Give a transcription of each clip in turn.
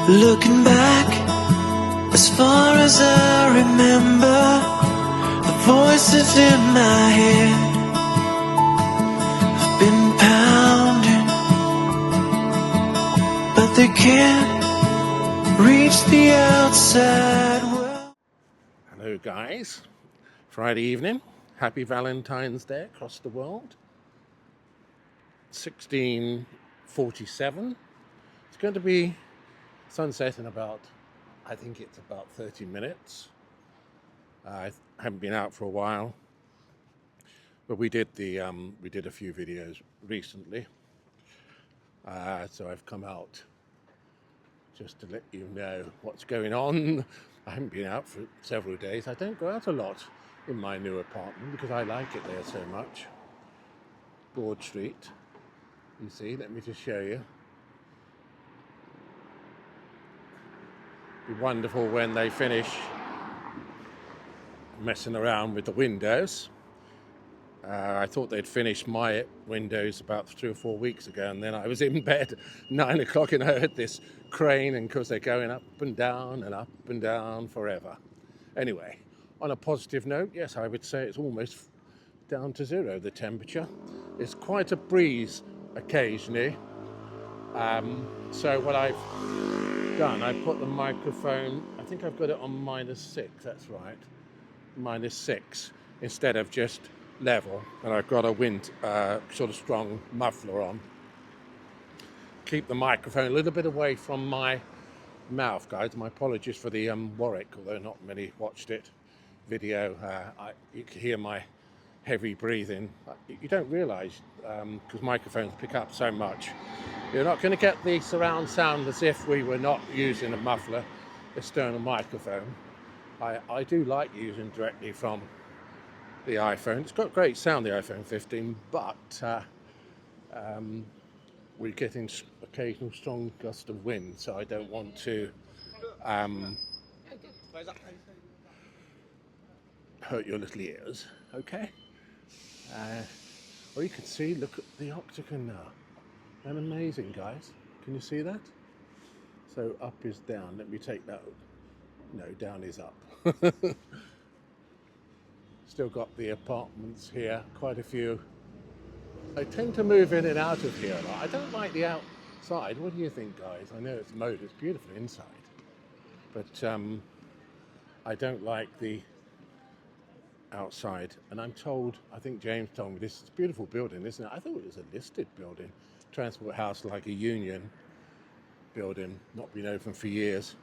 Looking back, as far as I remember, the voices in my head have been pounding, but they can't reach the outside world. Hello guys, Friday evening, happy Valentine's Day across the world. 16:47. It's going to be sunset in about, I think it's about 30 minutes. I haven't been out for a while, but we did a few videos recently. So I've come out just to let you know what's going on. I haven't been out for several days. I don't go out a lot in my new apartment because I like it there so much. Broad Street, you see, let me just show you. Be wonderful when they finish messing around with the windows. I thought they'd finished my windows about 3 or 4 weeks ago, and then I was in bed 9 o'clock and I heard this crane, and because they're going up and down forever. Anyway, on a positive note, yes, I would say it's almost down to zero, the temperature. It's quite a breeze occasionally. So what I've done, I put the microphone, I think I've got it on -6, that's right, -6, instead of just level, and I've got a wind sort of strong muffler on. Keep the microphone a little bit away from my mouth, guys. My apologies for the Warwick, although not many watched it, video. You can hear my heavy breathing. You don't realise, because microphones pick up so much, you're not going to get the surround sound as if we were not using a muffler, external microphone. I do like using directly from the iPhone. It's got great sound, the iPhone 15, but we're getting occasional strong gust of wind, so I don't want to hurt your little ears, okay? Well, you can see, look at the Octagon now. And amazing, guys. Can you see that? So up is down. Let me take that. No, down is up. Still got the apartments here, quite a few. I tend to move in and out of here a lot. I don't like the outside. What do you think, guys? I know it's mode, it's beautiful inside. But I don't like the outside. And I'm told, I think James told me, this is a beautiful building, isn't it? I thought it was a listed building. Transport house, like a union building, not been open for years.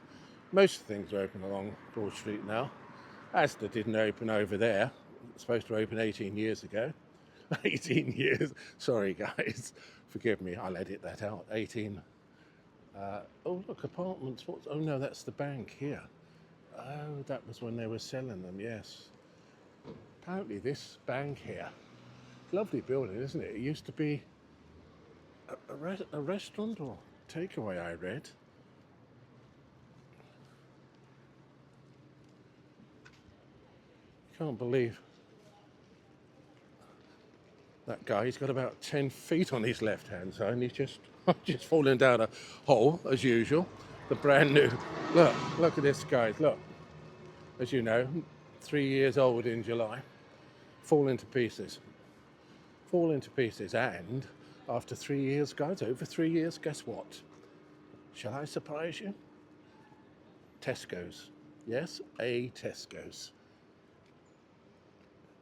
Most things are open along Broad Street now. Asda didn't open over there. It's supposed to open 18 years ago. 18 years. Sorry, guys. Forgive me. I'll edit that out. 18. Oh, look, apartments. Oh, no, that's the bank here. Oh, that was when they were selling them, yes. Apparently this bank here, lovely building, isn't it? It used to be a restaurant or takeaway, I read. Can't believe that guy. He's got about 10 feet on his left hand side, and he's just falling down a hole as usual. The brand new. Look at this, guys. Look, as you know, 3 years old in July. Fall into pieces. And after 3 years, guys, over 3 years, guess what? Shall I surprise you? Tesco's. Yes, a Tesco's.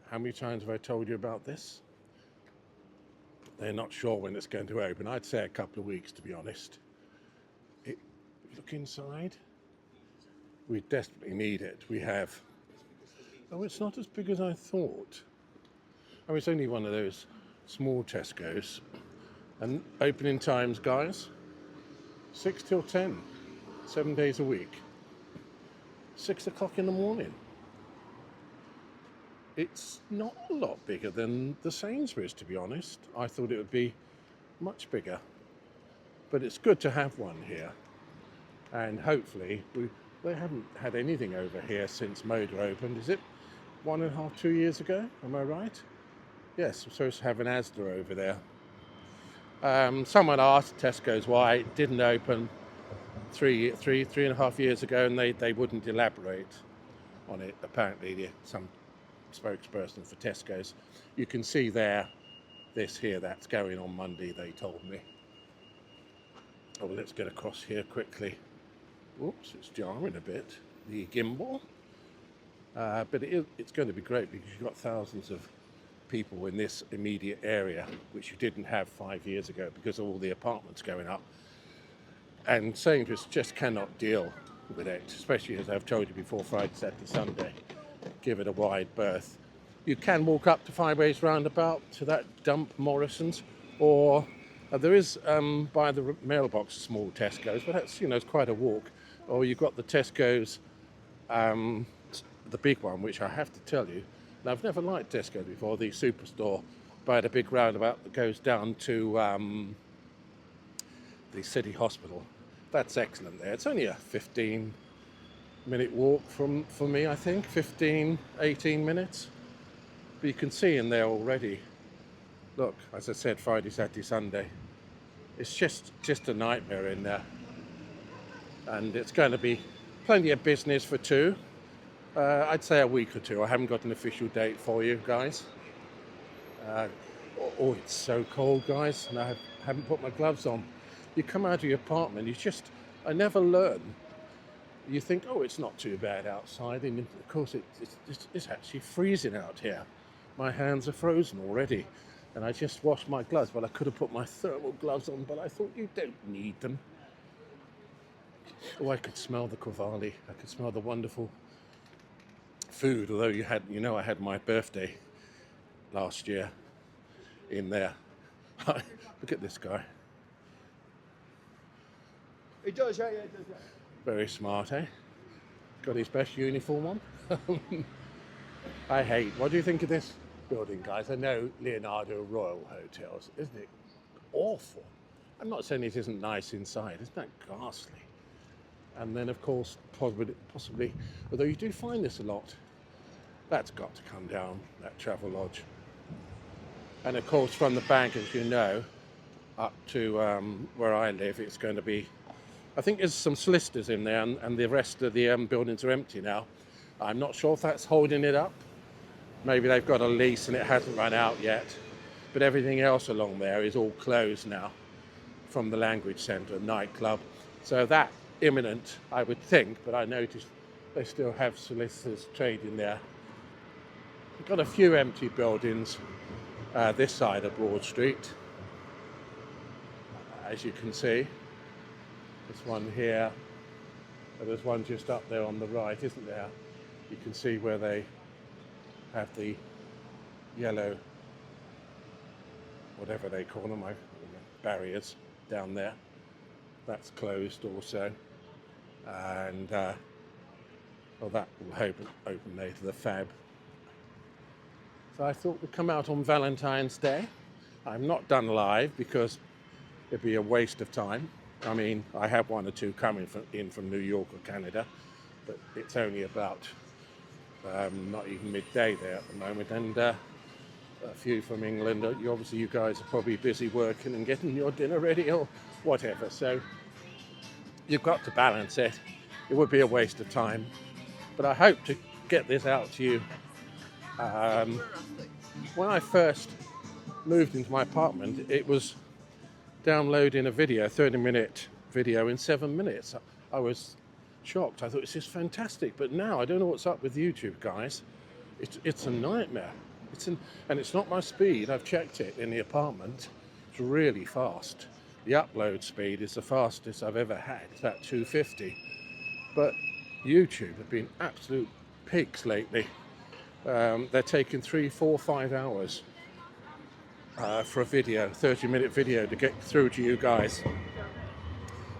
How many times have I told you about this? They're not sure when it's going to open. I'd say a couple of weeks, to be honest. Look inside. We desperately need it. We have. Oh, it's not as big as I thought. Oh, it's only one of those small Tesco's. And opening times, guys, 6 till 10, 7 days a week. 6 o'clock in the morning. It's not a lot bigger than the Sainsbury's, to be honest. I thought it would be much bigger. But it's good to have one here. And hopefully, they haven't had anything over here since Moda opened. Is it 1.5, 2 years ago? Am I right? Yes, I'm supposed to have an Asda over there. Someone asked Tesco's why it didn't open three and a half years ago, and they wouldn't elaborate on it. Apparently, some spokesperson for Tesco's. You can see there, that's going on Monday, they told me. Oh, well, let's get across here quickly. Whoops, it's jarring a bit, the gimbal. But it's going to be great because you've got thousands of people in this immediate area, which you didn't have 5 years ago because of all the apartments going up. And Sainsbury's just cannot deal with it, especially as I've told you before, Friday, Saturday, Sunday. Give it a wide berth. You can walk up to Five Ways Roundabout to that dump Morrison's, or there is by the mailbox a small Tesco's, but that's, it's quite a walk. Or you've got the Tesco's, the big one, which I have to tell you, and I've never liked Tesco before, the superstore by the big roundabout that goes down to the city hospital. That's excellent there. It's only a 15-minute walk for me, I think, 18 minutes. But you can see in there already, look, as I said, Friday, Saturday, Sunday, it's just a nightmare in there. And it's going to be plenty of business for two. I'd say a week or two. I haven't got an official date for you guys. It's so cold, guys, and I haven't put my gloves on. You come out of your apartment, I never learn. You think, oh, it's not too bad outside, and of course it's actually freezing out here. My hands are frozen already, and I just washed my gloves. Well, I could have put my thermal gloves on, but I thought you don't need them. Oh, I could smell the Cavalli. I could smell the wonderful food, although I had my birthday last year in there. Look at this guy. He does, yeah, he does, yeah. Very smart, eh? Got his best uniform on. What do you think of this building, guys? I know Leonardo Royal Hotels, isn't it awful? I'm not saying it isn't nice inside, isn't that ghastly? And then, of course, possibly, although you do find this a lot, that's got to come down, that Travel Lodge. And of course, from the bank, as you know, up to where I live, it's going to be, I think there's some solicitors in there, and the rest of the buildings are empty now. I'm not sure if that's holding it up. Maybe they've got a lease and it hasn't run out yet. But everything else along there is all closed now, from the language centre, nightclub. So that imminent, I would think, but I noticed they still have solicitors trading there. We've got a few empty buildings this side of Broad Street, as you can see. There's one here, and there's one just up there on the right, isn't there? You can see where they have the yellow, whatever they call them, barriers down there. That's closed also. And that will open later, the Fab. So I thought we'd come out on Valentine's Day. I'm not done live because it'd be a waste of time. I mean, I have one or two coming in from New York or Canada, but it's only about not even midday there at the moment, and a few from England. Obviously, you guys are probably busy working and getting your dinner ready or whatever, so you've got to balance it. It would be a waste of time, but I hope to get this out to you. When I first moved into my apartment, it was downloading a video, 30-minute video in 7 minutes. I was shocked. I thought, this is fantastic. But now, I don't know what's up with YouTube, guys. It's a nightmare. And it's not my speed. I've checked it in the apartment. It's really fast. The upload speed is the fastest I've ever had. It's about 250. But YouTube have been absolute pigs lately. They're taking 3, 4, 5 hours for a video, 30-minute video to get through to you guys.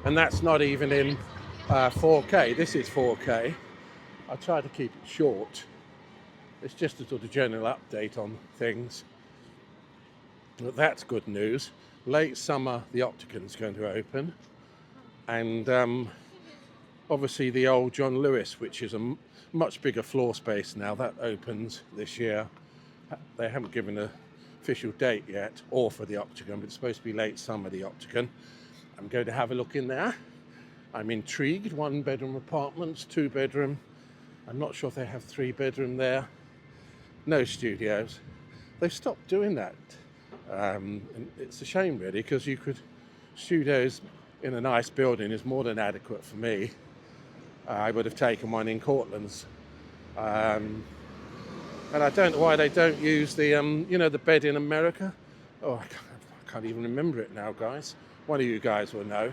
And that's not even in 4K. This is 4K. I try to keep it short. It's just a sort of general update on things. But that's good news. Late summer, the Octagon's going to open. And obviously the old John Lewis, which is a much bigger floor space now, that opens this year. They haven't given an official date yet, or for the Octagon, but it's supposed to be late summer, the Octagon. I'm going to have a look in there. I'm intrigued. 1-bedroom apartments, 2-bedroom. I'm not sure if they have 3-bedroom there. No studios. They've stopped doing that. And it's a shame really, because studios in a nice building is more than adequate for me. I would have taken one in Cortlands. And I don't know why they don't use the, the bed in America. Oh, I can't even remember it now, guys. One of you guys will know.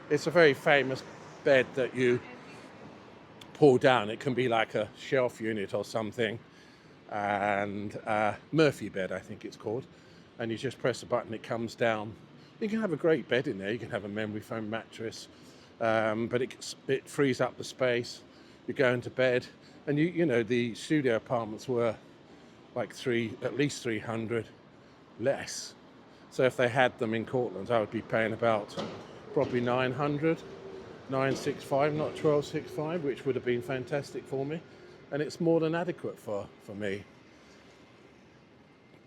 It's a very famous bed that you pull down. It can be like a shelf unit or something. And Murphy bed, I think it's called. And you just press a button, it comes down. You can have a great bed in there. You can have a memory foam mattress. But it frees up the space. You go into bed. And the studio apartments were like at least 300 less. So if they had them in Cortlands, I would be paying about probably 900, 965, not 1265, which would have been fantastic for me. And it's more than adequate for me.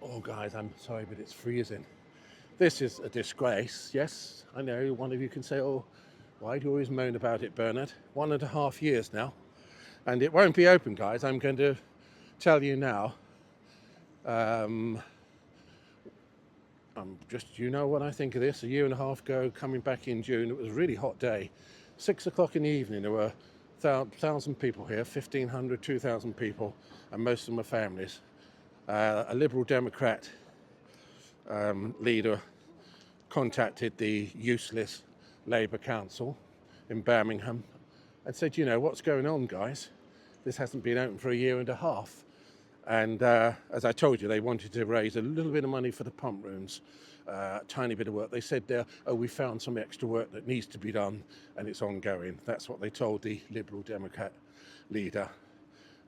Oh guys, I'm sorry, but it's freezing. This is a disgrace. Yes, I know one of you can say, oh, why do you always moan about it, Bernard? 1.5 years now. And it won't be open, guys. I'm going to tell you now. You know what I think of this. 1.5 years ago, coming back in June, it was a really hot day. 6 o'clock in the evening, there were 1,000 people here, 1,500, 2,000 people, and most of them were families. A Liberal Democrat leader contacted the useless Labour Council in Birmingham and said, what's going on, guys? This hasn't been open for 1.5 years. And as I told you, they wanted to raise a little bit of money for the pump rooms, a tiny bit of work. They said, we found some extra work that needs to be done, and it's ongoing. That's what they told the Liberal Democrat leader.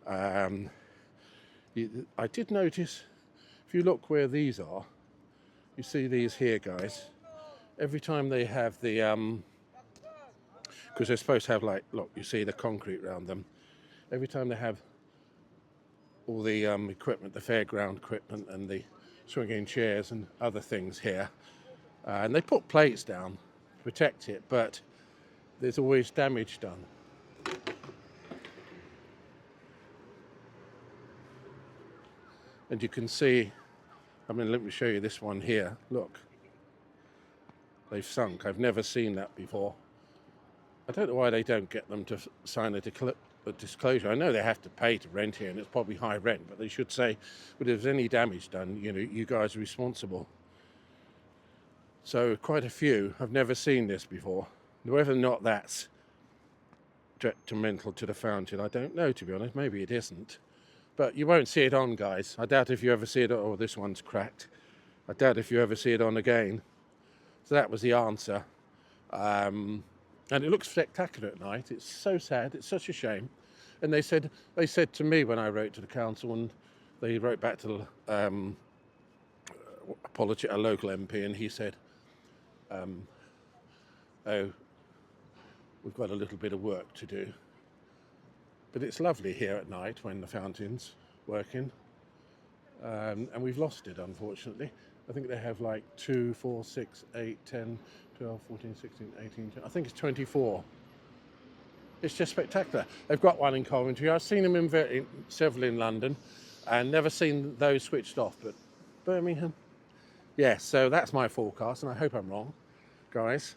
I did notice, if you look where these are, you see these here, guys. Every time they have the, because they're supposed to have look, you see the concrete around them. Every time they have all the equipment, the fairground equipment and the swinging chairs and other things here. And they put plates down to protect it, but there's always damage done. And you can see, let me show you this one here. Look, they've sunk. I've never seen that before. I don't know why they don't get them to sign a disclosure. I know they have to pay to rent here, and it's probably high rent, but they should say, but if there's any damage done, you guys are responsible. So quite a few. I've never seen this before. Whether or not that's detrimental to the fountain, I don't know, to be honest. Maybe it isn't. But you won't see it on, guys. I doubt if you ever see it. Oh, this one's cracked. I doubt if you ever see it on again. So that was the answer. And it looks spectacular at night. It's so sad. It's such a shame. And they said to me when I wrote to the council, and they wrote back to a local MP, and he said, "Oh, we've got a little bit of work to do." But it's lovely here at night when the fountain's working. And we've lost it, unfortunately. I think they have 2, 4, 6, 8, 10, 12, 14, 16, 18, 20, I think it's 24. It's just spectacular. They've got one in Coventry. I've seen them in several in London and never seen those switched off. But Birmingham, yeah, so that's my forecast, and I hope I'm wrong, guys.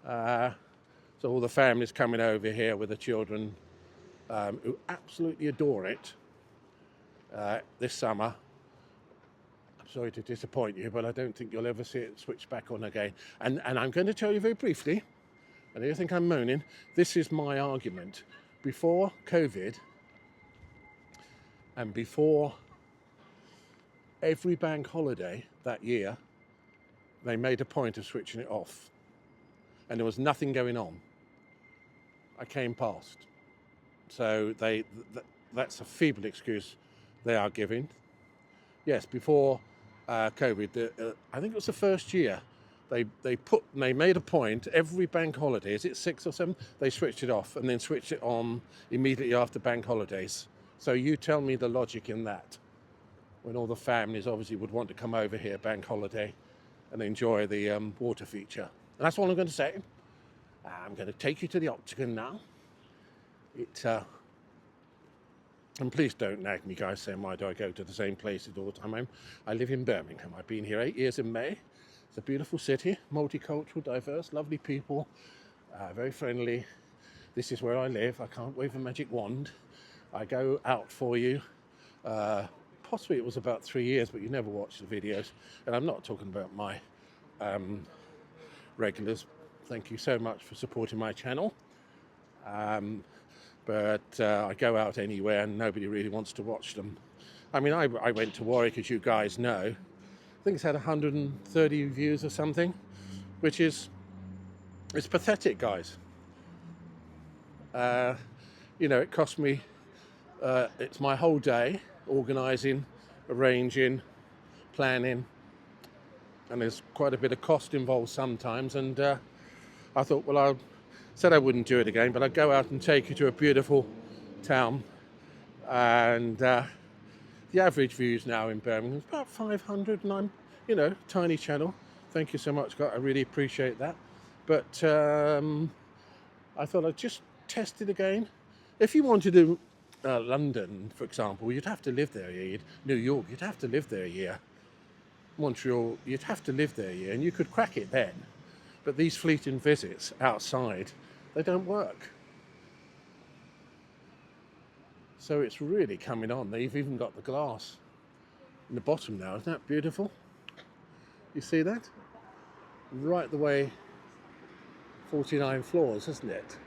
So all the families coming over here with the children who absolutely adore it this summer. I'm sorry to disappoint you, but I don't think you'll ever see it switched back on again. And I'm going to tell you very briefly, and you think I'm moaning, this is my argument. Before COVID and before every bank holiday that year, they made a point of switching it off. And there was nothing going on. I came past. So that's a feeble excuse they are giving. Yes, before COVID, I think it was the first year, they made a point, every bank holiday, is it 6 or 7? They switched it off and then switched it on immediately after bank holidays. So you tell me the logic in that, when all the families obviously would want to come over here bank holiday and enjoy the water feature. And that's all I'm going to say. I'm going to take you to the Octagon now. And please don't nag me, guys, saying why do I go to the same places all the time. I live in Birmingham. I've been here 8 years in May. It's a beautiful city, multicultural, diverse, lovely people, very friendly. This is where I live. I can't wave a magic wand. I go out for you. Possibly it was about 3 years, but you never watch the videos. And I'm not talking about my regulars. Thank you so much for supporting my channel. But I go out anywhere and nobody really wants to watch them. I mean, I went to Warwick, as you guys know. I think it's had 130 views or something, which is, it's pathetic, guys. You know, it cost me, it's my whole day, organising, arranging, planning, and there's quite a bit of cost involved sometimes, and I thought, well, I said I wouldn't do it again, but I'd go out and take you to a beautiful town, and the average views now in Birmingham is about 500, and I'm, you know, tiny channel. Thank you so much, Scott, I really appreciate that. But I thought I'd just test it again. If you wanted to London, for example, you'd have to live there a year. New York, you'd have to live there a year. Montreal, you'd have to live there a year, and you could crack it then. But these fleeting visits outside, they don't work. So it's really coming on. They've even got the glass in the bottom now. Isn't that beautiful? You see that? Right the way 49 floors, isn't it?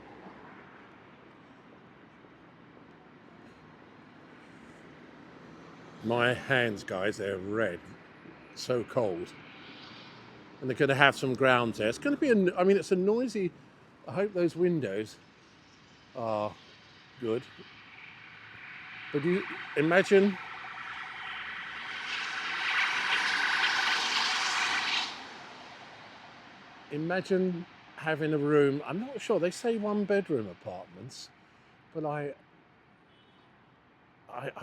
My hands, guys, they're red. So cold. And they're going to have some grounds there. It's going to be, I mean, it's a noisy, I hope those windows are good. But you imagine having a room, I'm not sure, they say 1-bedroom apartments, but I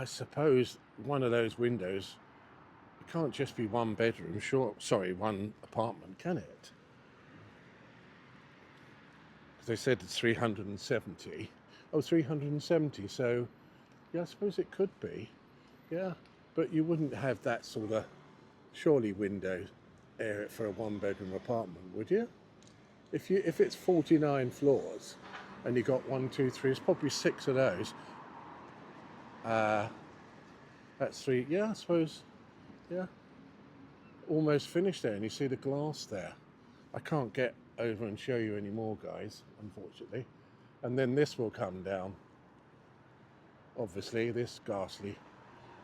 suppose one of those windows, it can't just be 1 bedroom, one apartment, can it? Because they said it's 370. Oh, 370, so yeah, I suppose it could be. Yeah, but you wouldn't have that sort of, surely, window area for a 1-bedroom apartment, would you? If it's 49 floors and you got 1, 2, 3, it's probably 6 of those. That's 3, yeah, I suppose, yeah. Almost finished there, and you see the glass there. I can't get over and show you any more, guys, unfortunately. And then this will come down. Obviously, this ghastly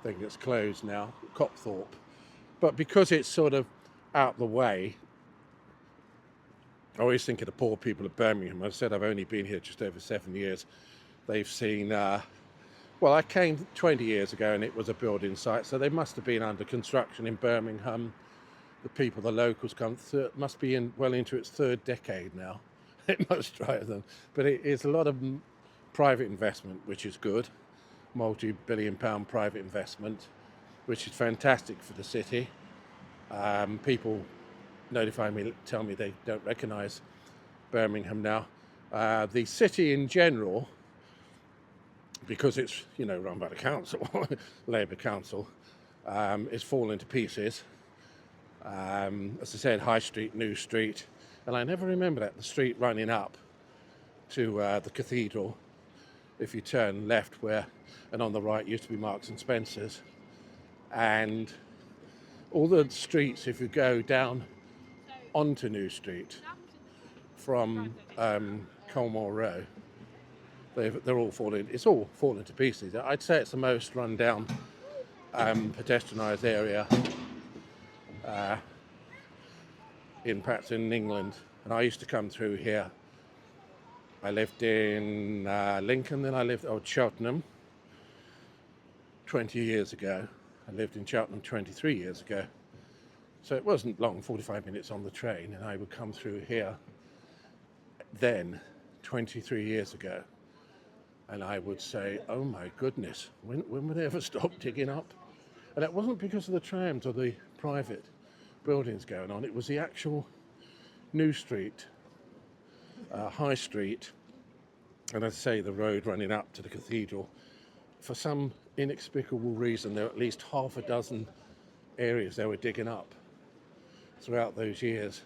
thing that's closed now, Copthorpe. But because it's sort of out the way, I always think of the poor people of Birmingham. I said I've only been here just over 7 years. They've seen, well, I came 20 years ago and it was a building site, so they must have been under construction in Birmingham. The people, the locals, must be well into its 3rd decade now. It must drive them. But it is a lot of private investment, which is good. Multi-billion-pound private investment, which is fantastic for the city. People notify me, tell me they don't recognise Birmingham now. The city in general, because it's, you know, run by the council, Labour Council, is falling to pieces. As I said, High Street, New Street, and I never remember that, the street running up to the cathedral, if you turn left and on the right used to be Marks and Spencer's, and all the streets, if you go down onto New Street from Colmore Row, they're all falling, it's all falling to pieces. I'd say it's the most run down pedestrianised area perhaps in England. And I used to come through here. I lived in Lincoln, then I lived Cheltenham 20 years ago. I lived in Cheltenham 23 years ago. So it wasn't long, 45 minutes on the train, and I would come through here then, 23 years ago. And I would say, oh my goodness, when would they ever stop digging up? And that wasn't because of the trams or the private buildings going on, it was the actual New Street High Street, and as I say, the road running up to the cathedral. For some inexplicable reason, there are at least half a dozen areas they were digging up throughout those years.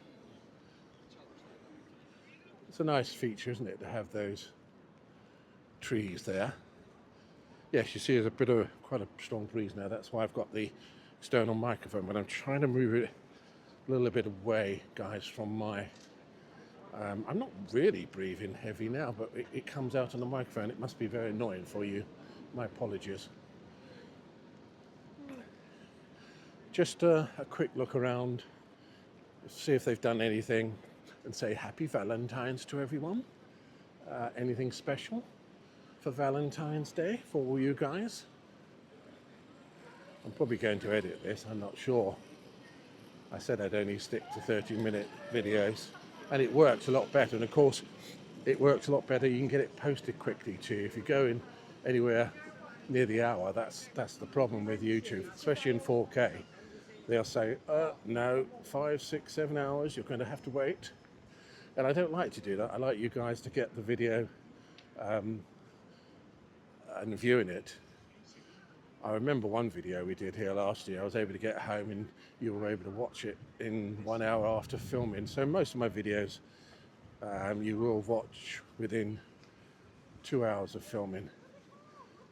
It's a nice feature, isn't it, to have those trees there. Yes, you see there's quite a strong breeze now. That's why I've got the external microphone, but I'm trying to move it a little bit away, guys, from my... I'm not really breathing heavy now, but it comes out on the microphone. It must be very annoying for you. My apologies. Just a quick look around, see if they've done anything, and say happy Valentine's to everyone. Anything special for Valentine's Day for all you guys? I'm probably going to edit this, I'm not sure. I said I'd only stick to 30-minute videos, and it works a lot better. And of course, it works a lot better. You can get it posted quickly too. If you go in anywhere near the hour, that's the problem with YouTube, especially in 4K. They'll say, no, 5, 6, 7 hours, you're going to have to wait. And I don't like to do that. I like you guys to get the video and viewing it. I remember one video we did here last year. I was able to get home and you were able to watch it in 1 hour after filming. So most of my videos you will watch within 2 hours of filming.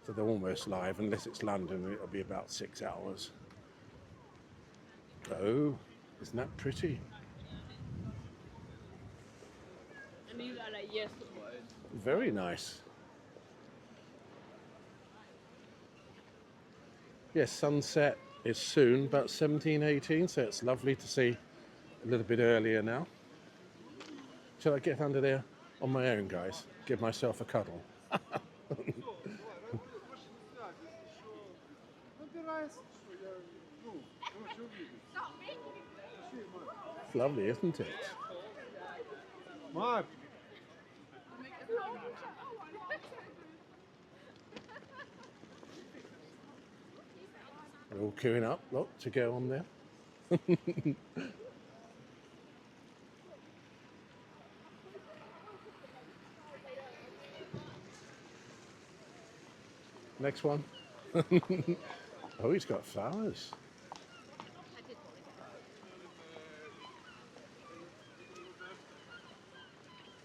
So they're almost live, unless it's London, it'll be about 6 hours. Oh, isn't that pretty? And these are like, yes. Very nice. Yes, sunset is soon, about 17, 18, so it's lovely to see a little bit earlier now. Shall I get under there on my own, guys? Give myself a cuddle. It's lovely, isn't it? Mark. We're all queuing up, look, to go on there. Next one. Oh, he's got flowers.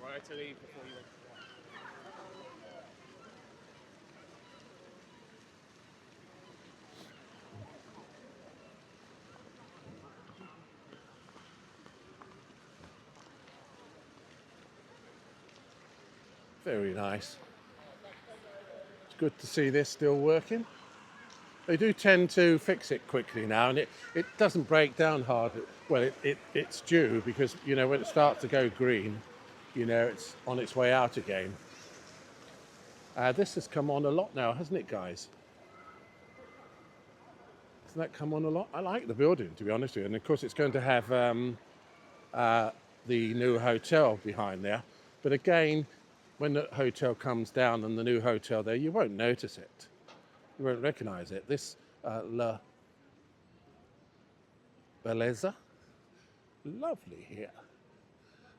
Right to leave before you went. Very nice. It's good to see this still working. They do tend to fix it quickly now, and it doesn't break down hard. Well, it's due because, you know, when it starts to go green, you know, it's on its way out again. This has come on a lot now, hasn't it, guys? Hasn't that come on a lot? I like the building, to be honest with you. And of course, it's going to have the new hotel behind there. But again, when the hotel comes down and the new hotel there, you won't notice it. You won't recognise it. This Bellezza, lovely here.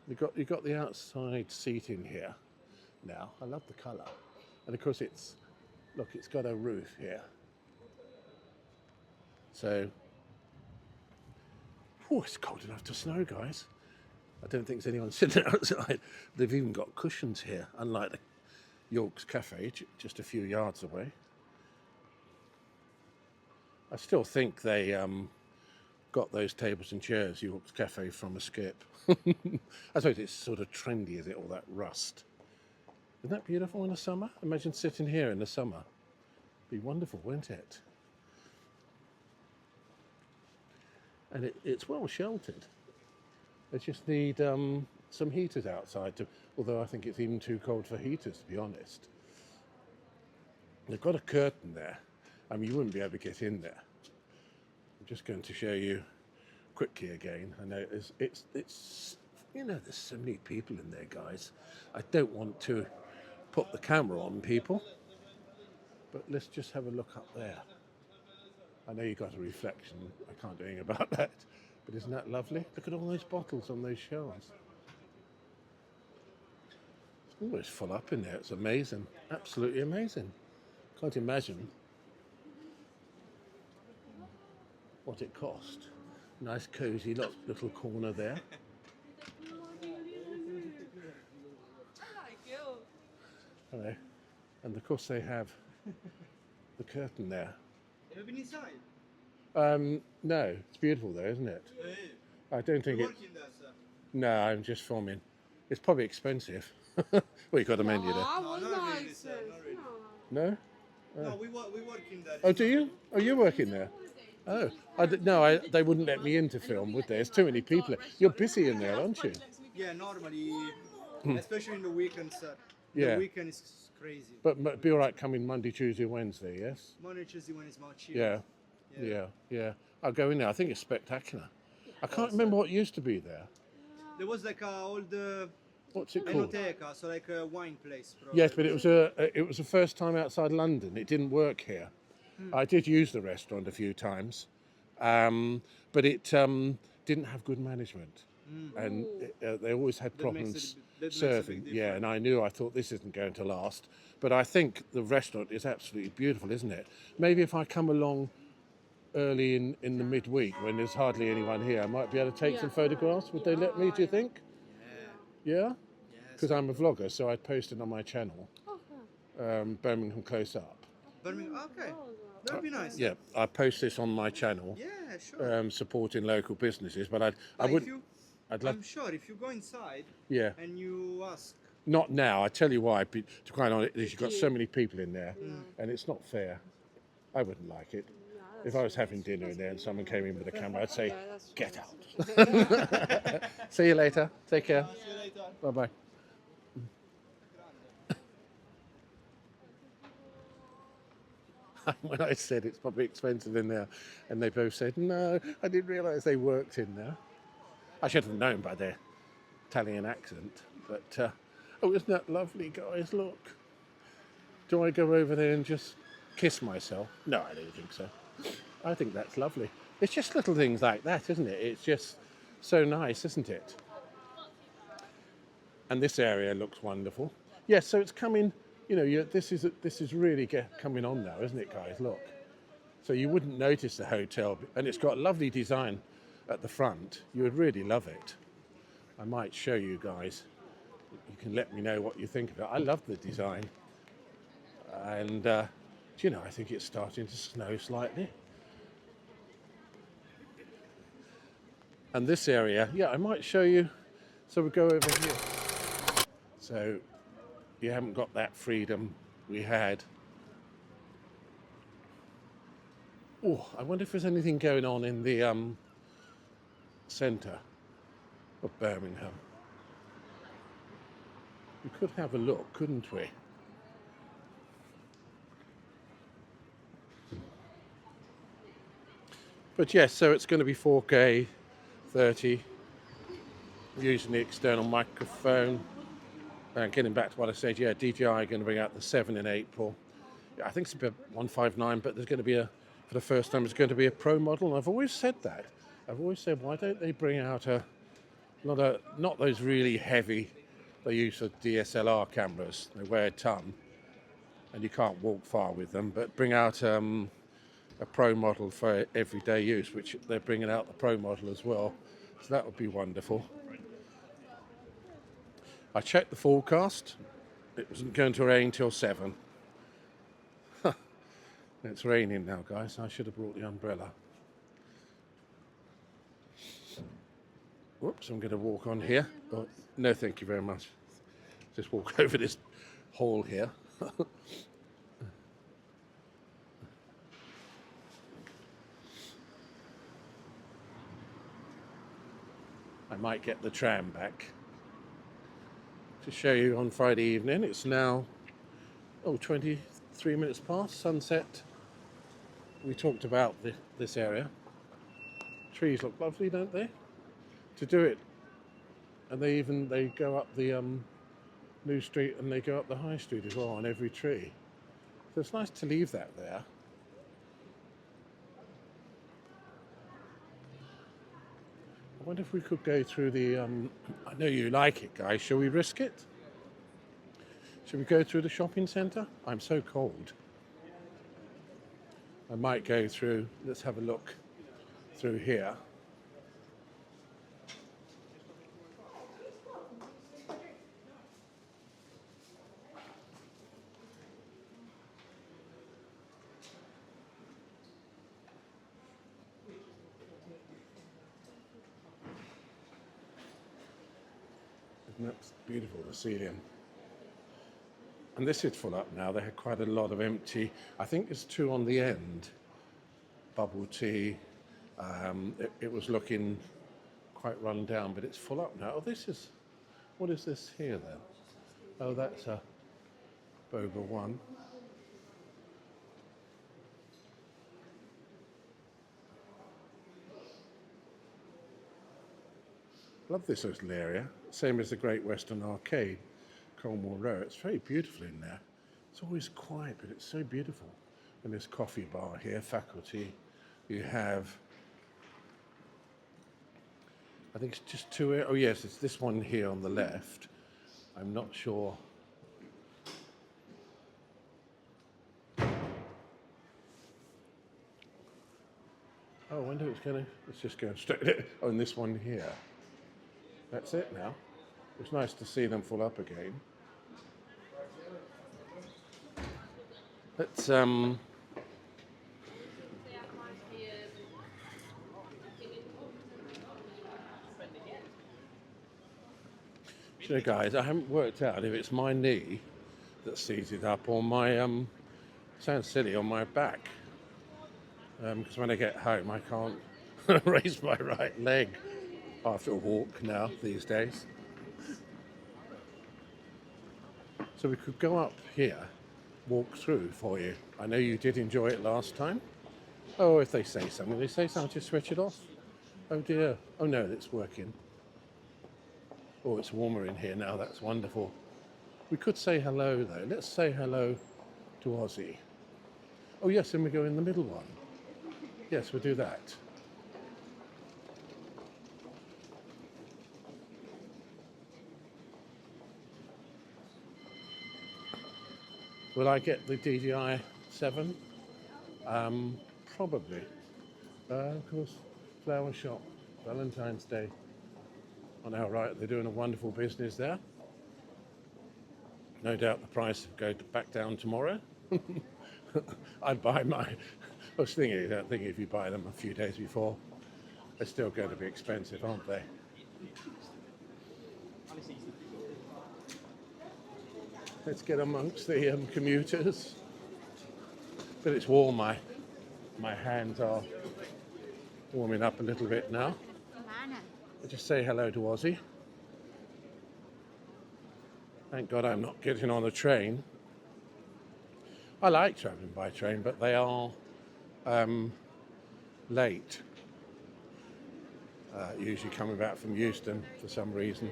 You've got the outside seating here now. I love the colour. And of course it's got a roof here. So, it's cold enough to snow, guys. I don't think there's anyone sitting outside. They've even got cushions here, unlike the York's Cafe, just a few yards away. I still think they got those tables and chairs, York's Cafe, from a skip. I suppose it's sort of trendy, is it, all that rust. Isn't that beautiful in the summer? Imagine sitting here in the summer. It'd be wonderful, wouldn't it? And it's well sheltered. They just need some heaters outside, although I think it's even too cold for heaters, to be honest. They've got a curtain there. I mean, you wouldn't be able to get in there. I'm just going to show you quickly again. I know it's you know, there's so many people in there, guys. I don't want to put the camera on people, but let's just have a look up there. I know you've got a reflection. I can't do anything about that. But isn't that lovely? Look at all those bottles on those shelves. Oh, it's full up in there. It's amazing. Absolutely amazing. Can't imagine what it cost. Nice cosy little corner there. Hello. And of course they have the curtain there. Have you been inside? No, it's beautiful though, isn't it? I don't think You it. work in there, sir? No, I'm just filming. It's probably expensive. Well, you got a menu there. I No, was not not really, sir, not really. No? No, we work in there. Oh, do you? Oh, you're working there? Oh, no, they wouldn't let me in to film, would they? There's too many people. You're busy in there, aren't you? Yeah, normally, especially in the weekend, sir. Yeah. The weekend is crazy. But it'd be all right coming Monday, Tuesday, Wednesday, yes? Monday, Tuesday, when it's more chill. Yeah. I'll go in there. I think it's spectacular. I can't remember what used to be there. There was like a old What's it called? enoteca, so like a wine place. Probably. Yes, but it was a first time outside London. It didn't work here. I did use the restaurant a few times, but it didn't have good management, and they always had problems that makes a serving. big Yeah, and I thought this isn't going to last. But I think the restaurant is absolutely beautiful, isn't it? Maybe if I come along early in the midweek when there's hardly anyone here, I might be able to take some photographs. Would they let me, do you think? Yeah? Because I'm a vlogger, so I'd post it on my channel, Birmingham Close Up. Birmingham, okay. That'd be nice. Yeah, I post this on my channel, Yeah, sure. supporting local businesses, but I But wouldn't. I'd love. I'm sure if you go inside Yeah, and you ask, not now. I tell you why. To quite honest, you've got so many people in there, and it's not fair. I wouldn't like it. If I was having dinner in there and someone came in with a camera, I'd say, "Get out." See you later. Take care. see you later. Bye bye. When I said it's probably expensive in there, and they both said, "No, I didn't realise they worked in there." I should have known by their Italian accent. But oh, isn't that lovely, guys? Look. Do I go over there and just kiss myself? No, I don't think so. I think that's lovely. It's just little things like that, isn't it? It's just so nice, isn't it? And this area looks wonderful. Yes, so it's coming. You know, this is really coming on now, isn't it, guys? Look. So you wouldn't notice the hotel, and it's got lovely design at the front. You would really love it. I might show you guys. You can let me know what you think of it. I love the design. And, do you know, I think it's starting to snow slightly. And this area, yeah, I might show you. So we go over here. So you haven't got that freedom we had. Oh, I wonder if there's anything going on in the centre of Birmingham. We could have a look, couldn't we? But yes, so it's going to be 4K 30, using the external microphone. And getting back to what I said, yeah, DJI are going to bring out the 7 in April. Yeah, I think it's about 159, but there's going to be for the first time, it's going to be a pro model. And I've always said that. I've always said, why don't they bring out not those really heavy, they use for DSLR cameras, they weigh a ton, and you can't walk far with them, but bring out a pro model for everyday use, which they're bringing out the pro model as well. So that would be wonderful. I checked the forecast. It wasn't going to rain till 7. It's raining now, guys. I should have brought the umbrella. Whoops, I'm going to walk on here. Oh, no, thank you very much. Just walk over this hall here. I might get the tram back to show you on Friday evening. It's now 23 minutes past sunset. We talked about this area. Trees look lovely, don't they? To do it, and they go up the New Street and they go up the High Street as well on every tree. So it's nice to leave that there. I wonder if we could go through the. I know you like it, guys. Shall we risk it? Should we go through the shopping centre? I'm so cold. I might go through, let's have a look through here. Isn't that beautiful, the ceiling? And this is full up now. They had quite a lot of empty. I think there's two on the end. Bubble tea. It was looking quite run down, but it's full up now. Oh, what is this here then? Oh, that's a boba one. Love this little area. Same as the Great Western Arcade, Cornwall Row. It's very beautiful in there. It's always quiet, but it's so beautiful. And this coffee bar here, Faculty. You have, I think it's just two. Oh yes, it's this one here on the left. I'm not sure. Oh, I wonder if it's just going straight. Oh, and this one here. That's it now. It's nice to see them full up again. Let's you know, guys, I haven't worked out if it's my knee that's seated up or my sounds silly, on my back. Because when I get home, I can't raise my right leg after a walk now these days. So we could go up here, walk through for you. I know you did enjoy it last time. Oh, if they say something, just switch it off. Oh dear. Oh no, it's working. Oh, it's warmer in here now. That's wonderful. We could say hello though. Let's say hello to Ozzy. Oh yes, and we go in the middle one. Yes, we'll do that. Will I get the DDI 7? Probably. Of course, flower shop, Valentine's Day. On our right, they're doing a wonderful business there. No doubt the price will go back down tomorrow. I'd buy mine. I was thinking if you buy them a few days before, they're still going to be expensive, aren't they? Let's get amongst the commuters. But it's warm. My hands are warming up a little bit now. I'll just say hello to Ozzy. Thank God I'm not getting on a train. I like travelling by train, but they are late. Usually coming back from Euston for some reason.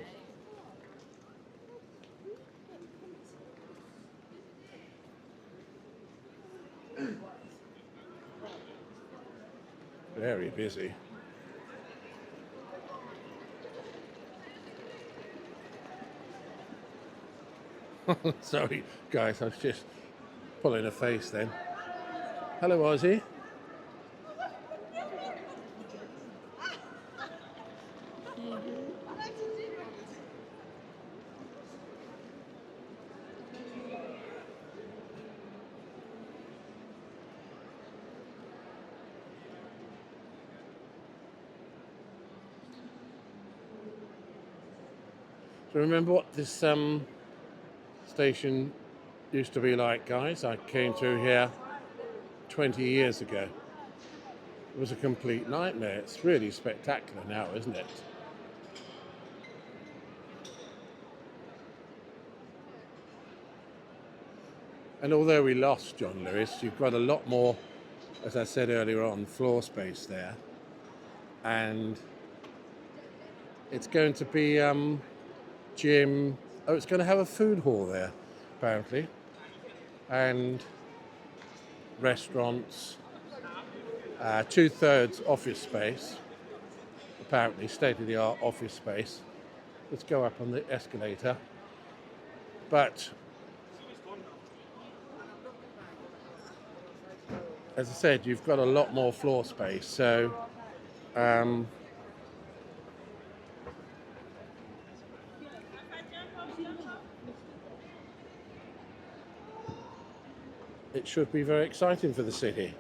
Very busy. Sorry, guys, I was just pulling a face then. Hello, Ozzy. So remember what this station used to be like, guys? I came through here 20 years ago. It was a complete nightmare. It's really spectacular now, isn't it? And although we lost John Lewis, you've got a lot more, as I said earlier on, floor space there. And it's going to be gym. Oh, it's going to have a food hall there, apparently. And restaurants. 2/3 office space. Apparently, state-of-the-art office space. Let's go up on the escalator. But as I said, you've got a lot more floor space, so it should be very exciting for the city.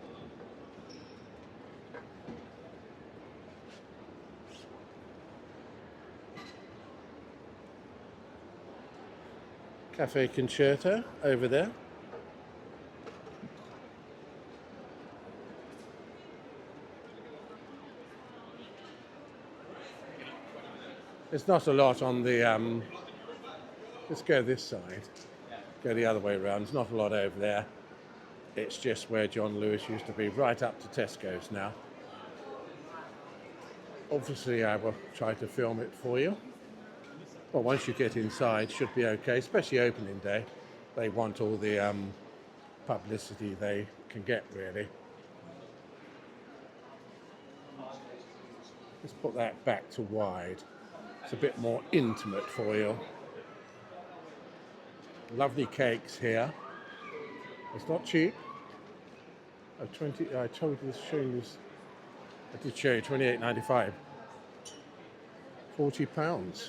Cafe Concerto over there. There's not a lot on the, let's go this side, go the other way around. There's not a lot over there. It's just where John Lewis used to be, right up to Tesco's now. Obviously, I will try to film it for you. Well, once you get inside, should be okay, especially opening day. They want all the publicity they can get, really. Let's put that back to wide. It's a bit more intimate for you. Lovely cakes here. It's not cheap. I told you this, showing this. I did show you £28.95. £40.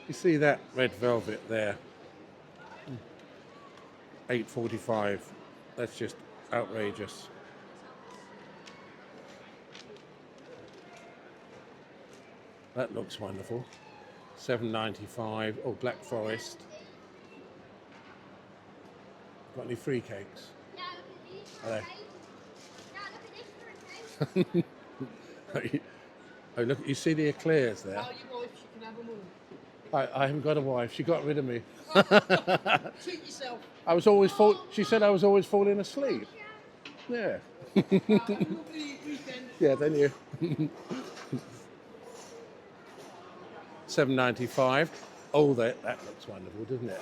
You see that red velvet there? £8.45. That's just outrageous. That looks wonderful. £7.95. Oh, Black Forest. Got any free cakes? Hello. Oh, look! You see the eclairs there? I haven't got a wife. She got rid of me. Treat yourself. I was always She said I was always falling asleep. Yeah. Yeah. Then you. £7.95. Oh, that looks wonderful, doesn't it?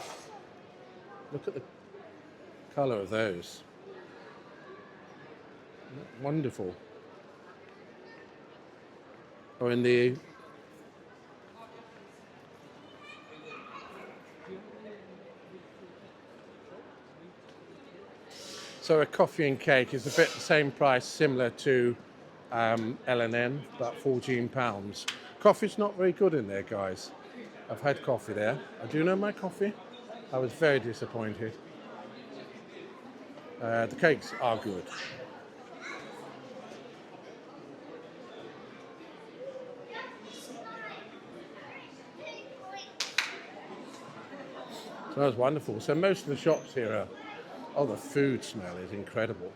Look at the colour of those. Wonderful. Oh, in the so a coffee and cake is a bit the same price, similar to L&N, but £14. Coffee's not very good in there, guys. I've had coffee there. I do know my coffee. I was very disappointed. The cakes are good. So that was wonderful. So most of the shops here are, oh, the food smell is incredible.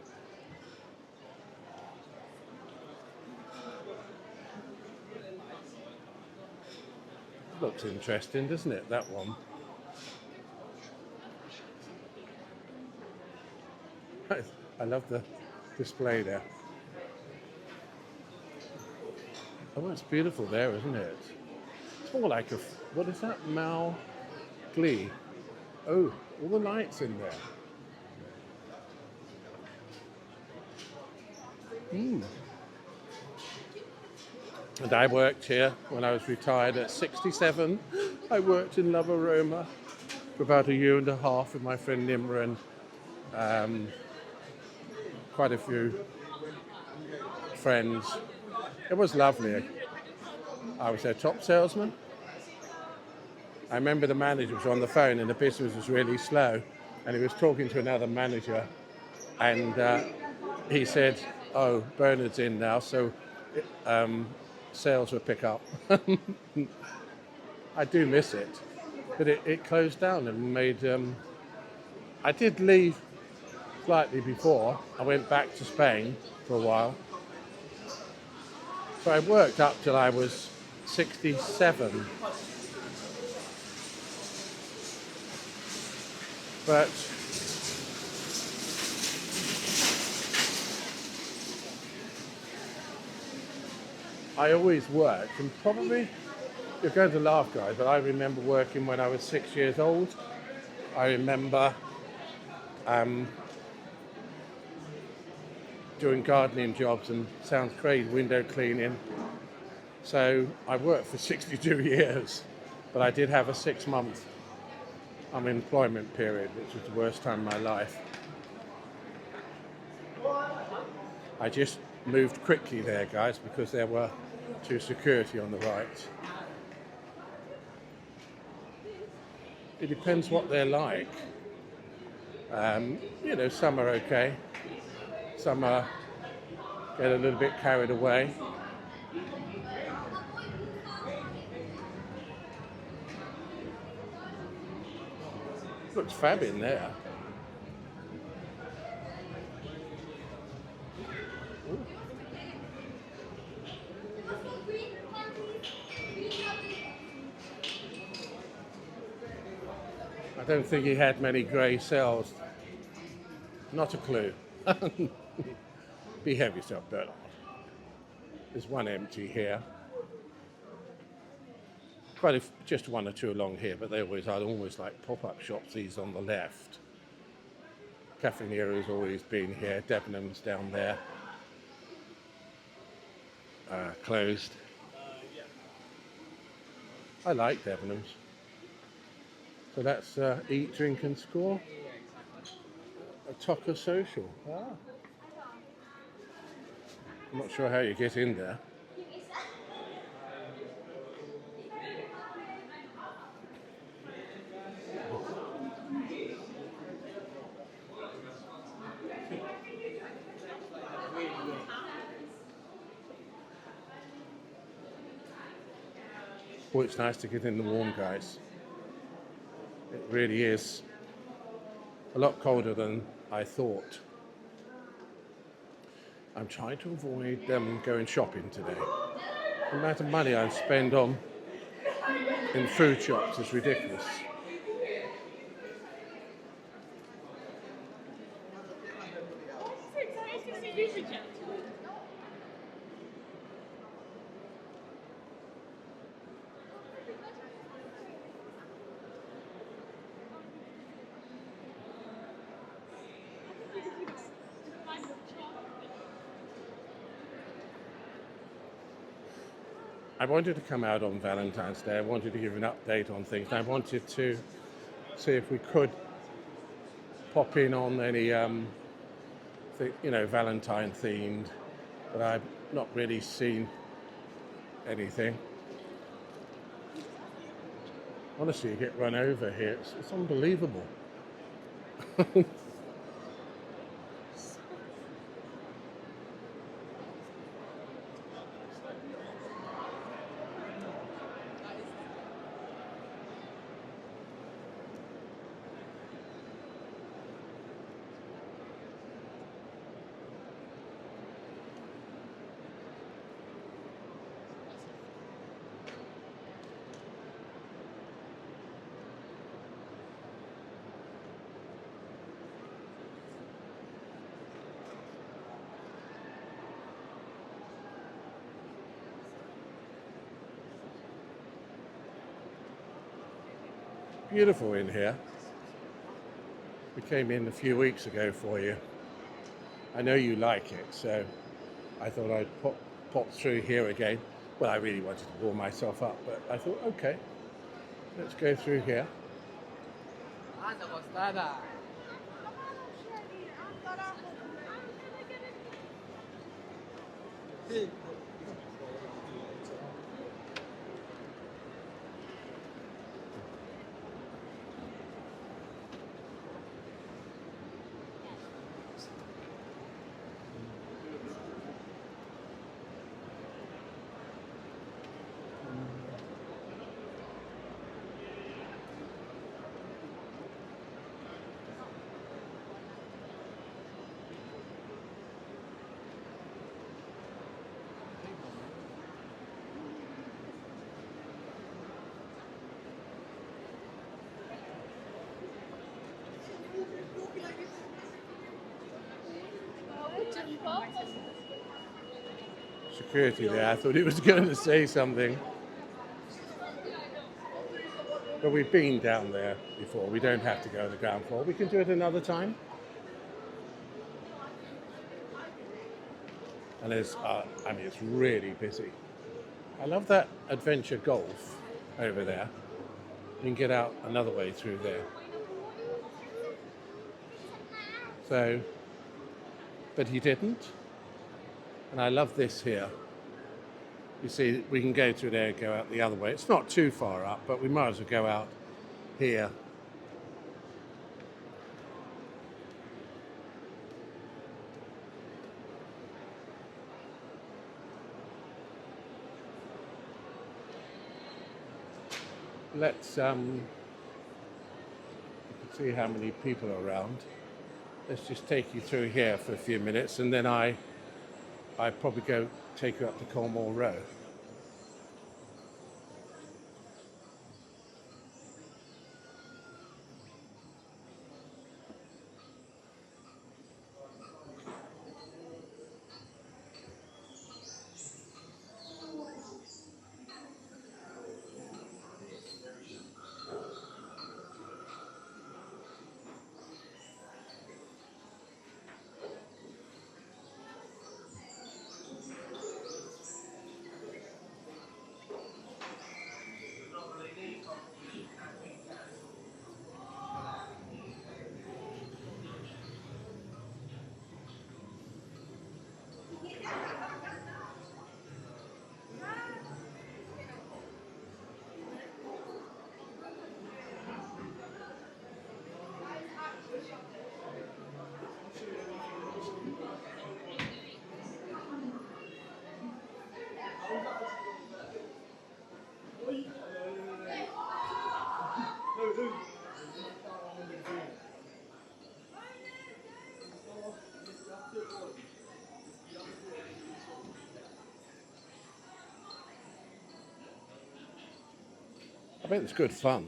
Looks interesting, doesn't it, that one? I love the display there. Oh, it's beautiful there, isn't it? It's more like a, what is that? Mal Glee. Oh, all the lights in there. And I worked here when I was retired at 67. I worked in Love Aroma for about a year and a half with my friend Nimra and quite a few friends. It was lovely. I was their top salesman. I remember the manager was on the phone and the business was really slow, and he was talking to another manager, and he said, "Oh, Bernard's in now, so sales will pick up." I do miss it, but it closed down and made. I did leave slightly before. I went back to Spain for a while, so I worked up till I was 67. But I always worked, and probably, you're going to laugh, guys, but I remember working when I was 6 years old. I remember doing gardening jobs, and sounds crazy, window cleaning. So I worked for 62 years, but I did have a 6-month unemployment period, which was the worst time of my life. I just moved quickly there, guys, because there were 2 security on the right. It depends what they're like. You know, some are okay. Some are get a little bit carried away. Looks fab in there. I don't think he had many grey cells. Not a clue. Behave yourself, Bernard. There's one empty here. Just 1 or 2 along here, but they always are almost like pop-up shops. These on the left. Cafe Nero's always been here. Debenhams down there. Closed. I like Debenhams. So that's Eat, Drink and Score. A Tocker Social. I'm not sure how you get in there. Oh, it's nice to get in the warm, guys. It really is a lot colder than I thought. I'm trying to avoid going shopping today. The amount of money I spend in food shops is ridiculous. I wanted to come out on Valentine's Day. I wanted to give an update on things. I wanted to see if we could pop in on any, Valentine themed, but I've not really seen anything. Honestly, you get run over here. It's unbelievable. Beautiful in here. We came in a few weeks ago for you. I know you like it, so I thought I'd pop through here again. Well, I really wanted to warm myself up, but I thought, okay, let's go through here. Security there. I thought he was going to say something. But we've been down there before. We don't have to go to the ground floor. We can do it another time. And it's really busy. I love that adventure golf over there. You can get out another way through there. So, but he didn't. And I love this here. You see, we can go through there and go out the other way. It's not too far up, but we might as well go out here. Let's see how many people are around. Let's just take you through here for a few minutes, and then I probably go take you up to Cornwall Row. I bet it's good fun.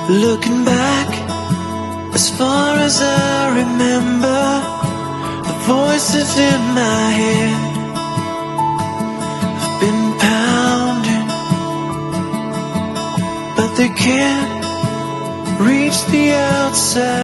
Looking back, as far as I remember, the voices in my head have been pounding, but they can't reach the outside.